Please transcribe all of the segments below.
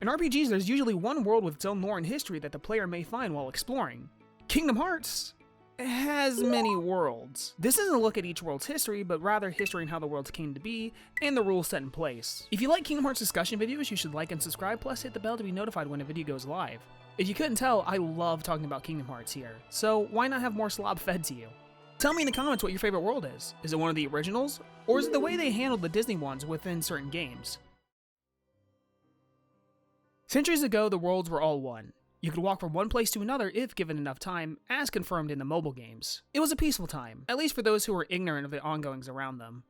In RPGs, there's usually one world with its own lore and history that the player may find while exploring. Kingdom Hearts has many worlds. This isn't a look at each world's history, but rather history and how the worlds came to be, and the rules set in place. If you like Kingdom Hearts discussion videos, you should like and subscribe, plus hit the bell to be notified when a video goes live. If you couldn't tell, I love talking about Kingdom Hearts here, so why not have more slob fed to you? Tell me in the comments what your favorite world is. Is it one of the originals, or is it the way they handled the Disney ones within certain games? Centuries ago, the worlds were all one. You could walk from one place to another if given enough time, as confirmed in the mobile games. It was a peaceful time, at least for those who were ignorant of the ongoings around them.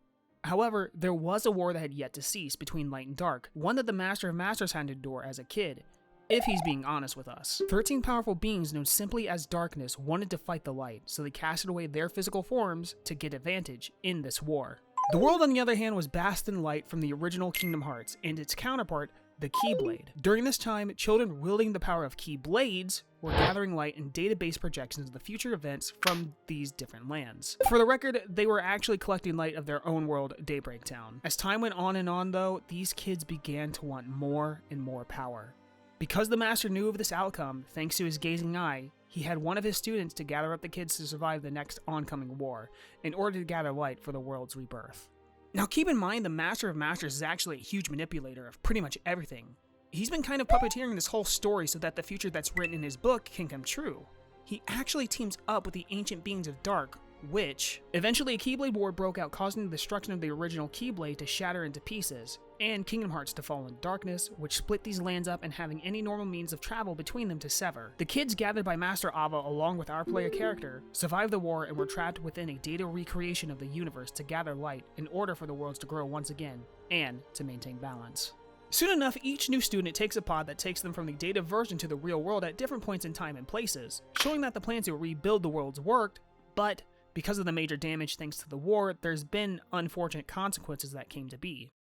However, there was a war that had yet to cease between light and dark, one that the Master of Masters had to endure as a kid, if he's being honest with us. 13 powerful beings known simply as Darkness wanted to fight the light, so they casted away their physical forms to get advantage in this war. The world, on the other hand, was bathed in light from the original Kingdom Hearts, and its counterpart, the Keyblade. During this time, children wielding the power of Keyblades were gathering light and database projections of the future events from these different lands. For the record, they were actually collecting light of their own world, Daybreak Town. As time went on and on though, these kids began to want more and more power. Because the Master knew of this outcome, thanks to his gazing eye, he had one of his students to gather up the kids to survive the next oncoming war, in order to gather light for the world's rebirth. Now keep in mind, the Master of Masters is actually a huge manipulator of pretty much everything. He's been kind of puppeteering this whole story so that the future that's written in his book can come true. He actually teams up with the ancient beings of Dark, which eventually a Keyblade war broke out, causing the destruction of the original Keyblade to shatter into pieces, and Kingdom Hearts to fall in darkness, which split these lands up and having any normal means of travel between them to sever. The kids gathered by Master Ava along with our player character survived the war and were trapped within a data recreation of the universe to gather light in order for the worlds to grow once again, and to maintain balance. Soon enough, each new student takes a pod that takes them from the data version to the real world at different points in time and places, showing that the plan to rebuild the worlds worked, but because of the major damage thanks to the war, there's been unfortunate consequences that came to be.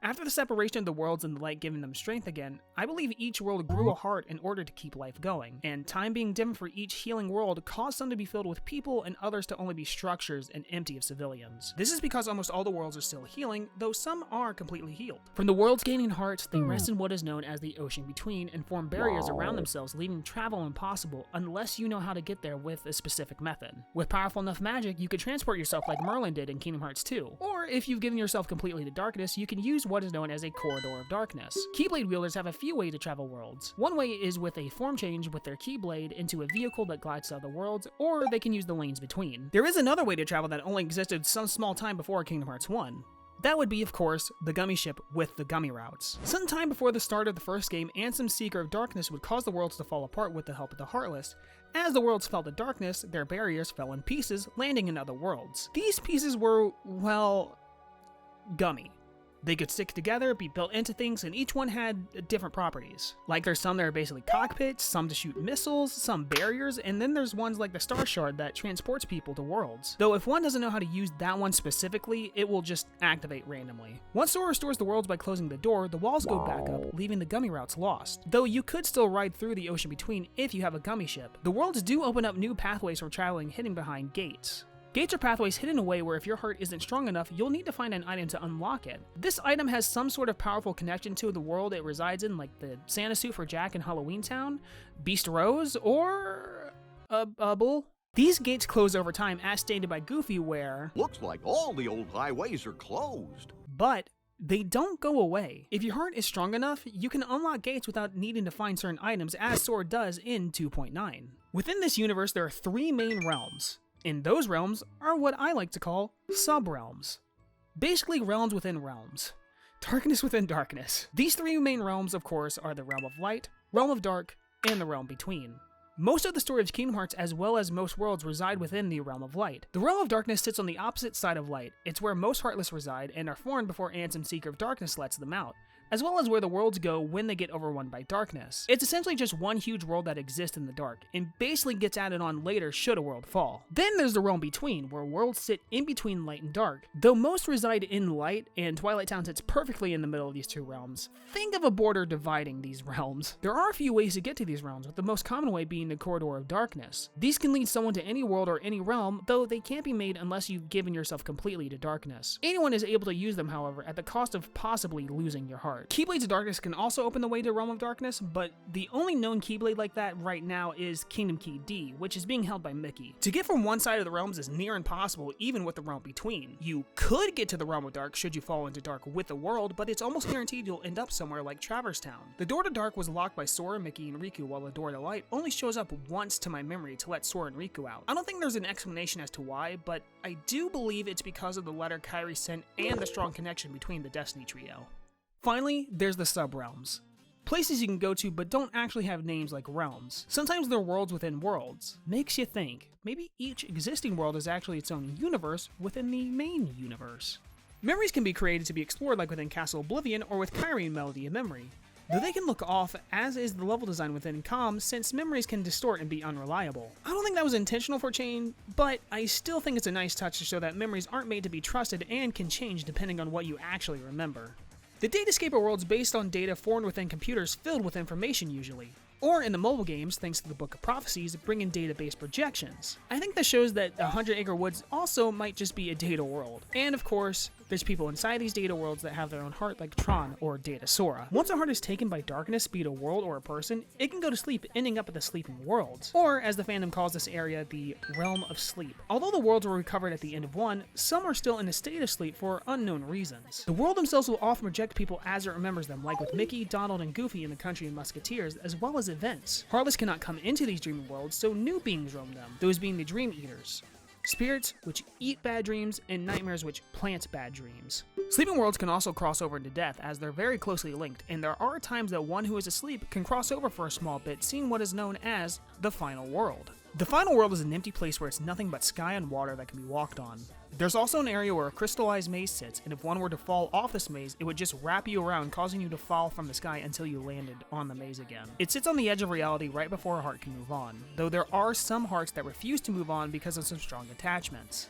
After the separation of the worlds and the light giving them strength again, I believe each world grew a heart in order to keep life going, and time being different for each healing world caused some to be filled with people and others to only be structures and empty of civilians. This is because almost all the worlds are still healing, though some are completely healed. From the worlds gaining hearts, they rest in what is known as the ocean between and form barriers around themselves, leaving travel impossible unless you know how to get there with a specific method. With powerful enough magic, you could transport yourself like Merlin did in Kingdom Hearts 2, or if you've given yourself completely to darkness, you can use what is known as a corridor of darkness. Keyblade wielders have a few ways to travel worlds. One way is with a form change with their Keyblade into a vehicle that glides out of the worlds, or they can use the lanes between. There is another way to travel that only existed some small time before Kingdom Hearts 1. That would be, of course, the gummy ship with the gummy routes. Sometime before the start of the first game, Ansem Seeker of Darkness would cause the worlds to fall apart with the help of the Heartless. As the worlds fell to darkness, their barriers fell in pieces, landing in other worlds. These pieces were, well, gummy. They could stick together, be built into things, and each one had different properties. Like there's some that are basically cockpits, some to shoot missiles, some barriers, and then there's ones like the Star Shard that transports people to worlds. Though if one doesn't know how to use that one specifically, it will just activate randomly. Once Sora restores the worlds by closing the door, the walls go back up, leaving the gummy routes lost. Though you could still ride through the ocean between if you have a gummy ship. The worlds do open up new pathways for traveling hidden behind gates. Gates are pathways hidden away where if your heart isn't strong enough, you'll need to find an item to unlock it. This item has some sort of powerful connection to the world it resides in, like the Santa suit for Jack in Halloween Town, Beast Rose, or a bull. These gates close over time as stated by Goofy where, looks like all the old highways are closed. But they don't go away. If your heart is strong enough, you can unlock gates without needing to find certain items as Sora does in 2.9. Within this universe, there are 3 main realms. And those realms are what I like to call sub-realms. Basically realms within realms. Darkness within darkness. These 3 main realms, of course, are the Realm of Light, Realm of Dark, and the Realm Between. Most of the story of Kingdom Hearts, as well as most worlds, reside within the Realm of Light. The Realm of Darkness sits on the opposite side of Light. It's where most Heartless reside and are formed before Ansem Seeker of Darkness lets them out, as well as where the worlds go when they get overrun by darkness. It's essentially just one huge world that exists in the dark, and basically gets added on later should a world fall. Then there's the Realm Between, where worlds sit in between light and dark. Though most reside in light, and Twilight Town sits perfectly in the middle of these 2 realms, think of a border dividing these realms. There are a few ways to get to these realms, with the most common way being the Corridor of Darkness. These can lead someone to any world or any realm, though they can't be made unless you've given yourself completely to darkness. Anyone is able to use them, however, at the cost of possibly losing your heart. heart. Keyblades of Darkness can also open the way to Realm of Darkness, but the only known Keyblade like that right now is Kingdom Key D, which is being held by Mickey. To get from one side of the realms is near impossible, even with the realm between. You could get to the Realm of Dark should you fall into Dark with the world, but it's almost guaranteed you'll end up somewhere like Traverse Town. The door to Dark was locked by Sora, Mickey, and Riku, while the door to Light only shows up once to my memory to let Sora and Riku out. I don't think there's an explanation as to why, but I do believe it's because of the letter Kairi sent and the strong connection between the Destiny Trio. Finally, there's the sub-realms. Places you can go to but don't actually have names like realms. Sometimes they're worlds within worlds. Makes you think, maybe each existing world is actually its own universe within the main universe. Memories can be created to be explored like within Castle Oblivion or with Kairi and Melody of Memory. Though they can look off, as is the level design within COM, since memories can distort and be unreliable. I don't think that was intentional for Chain, but I still think it's a nice touch to show that memories aren't made to be trusted and can change depending on what you actually remember. The Datascape are worlds based on data formed within computers filled with information usually. Or in the mobile games, thanks to the Book of Prophecies, bring in data-based projections. I think this shows that 100 Acre Woods also might just be a data world. And of course, there's people inside these data worlds that have their own heart like Tron or Data Sora. Once a heart is taken by darkness, be it a world or a person, it can go to sleep, ending up at the sleeping worlds. Or, as the fandom calls this area, the Realm of Sleep. Although the worlds were recovered at the end of one, some are still in a state of sleep for unknown reasons. The world themselves will often reject people as it remembers them, like with Mickey, Donald, and Goofy in the Country of Musketeers, as well as events. Heartless cannot come into these dreaming worlds, so new beings roam them, those being the Dream Eaters. Spirits, which eat bad dreams, and nightmares, which plant bad dreams. Sleeping worlds can also cross over into death, as they're very closely linked, and there are times that one who is asleep can cross over for a small bit, seeing what is known as the Final World. The Final World is an empty place where it's nothing but sky and water that can be walked on. There's also an area where a crystallized maze sits, and if one were to fall off this maze, it would just wrap you around, causing you to fall from the sky until you landed on the maze again. It sits on the edge of reality right before a heart can move on, though there are some hearts that refuse to move on because of some strong attachments.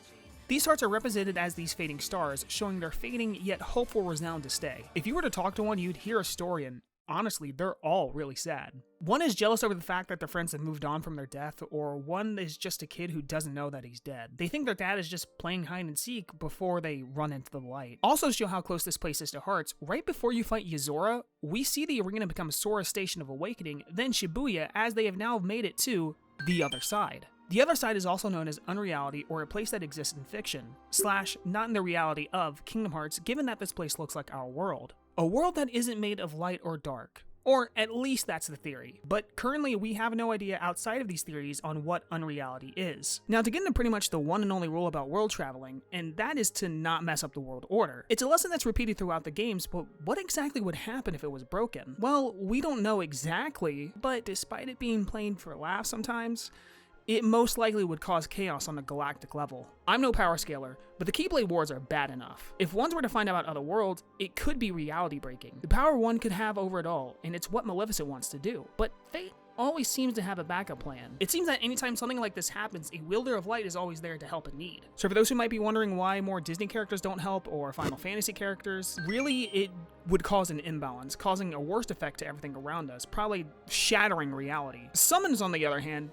These hearts are represented as these fading stars, showing their fading yet hopeful resound to stay. If you were to talk to one, you'd hear a story, and honestly, they're all really sad. One is jealous over the fact that their friends have moved on from their death, or one is just a kid who doesn't know that he's dead. They think their dad is just playing hide and seek before they run into the light. Also to show how close this place is to hearts, right before you fight Yozora, we see the arena become Sora's Station of Awakening, then Shibuya, as they have now made it to the other side. The other side is also known as unreality, or a place that exists in fiction, / not in the reality of Kingdom Hearts, given that this place looks like our world. A world that isn't made of light or dark. Or at least that's the theory. But currently we have no idea outside of these theories on what unreality is. Now to get into pretty much the one and only rule about world traveling, and that is to not mess up the world order. It's a lesson that's repeated throughout the games, but what exactly would happen if it was broken? Well, we don't know exactly, but despite it being played for laughs sometimes, it most likely would cause chaos on a galactic level. I'm no power scaler, but the Keyblade Wars are bad enough. If ones were to find out about other worlds, it could be reality breaking. The power one could have over it all, and it's what Maleficent wants to do. But Fate always seems to have a backup plan. It seems that anytime something like this happens, a wielder of light is always there to help in need. So for those who might be wondering why more Disney characters don't help, or Final Fantasy characters, really it would cause an imbalance, causing a worse effect to everything around us, probably shattering reality. Summons, on the other hand,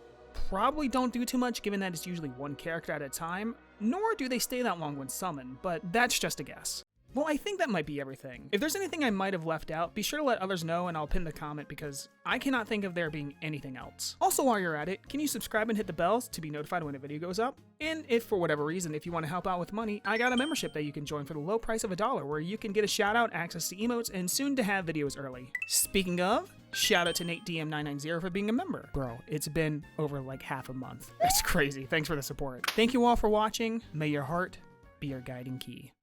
probably don't do too much given that it's usually one character at a time, nor do they stay that long when summoned, but that's just a guess. Well, I think that might be everything. If there's anything I might have left out, be sure to let others know and I'll pin the comment because I cannot think of there being anything else. Also, while you're at it, can you subscribe and hit the bells to be notified when a video goes up? And if for whatever reason, if you want to help out with money, I got a membership that you can join for the low price of $1 where you can get a shout out, access to emotes, and soon to have videos early. Speaking of, shout out to NateDM990 for being a member. Bro, it's been over like half a month. That's crazy. Thanks for the support. Thank you all for watching. May your heart be your guiding key.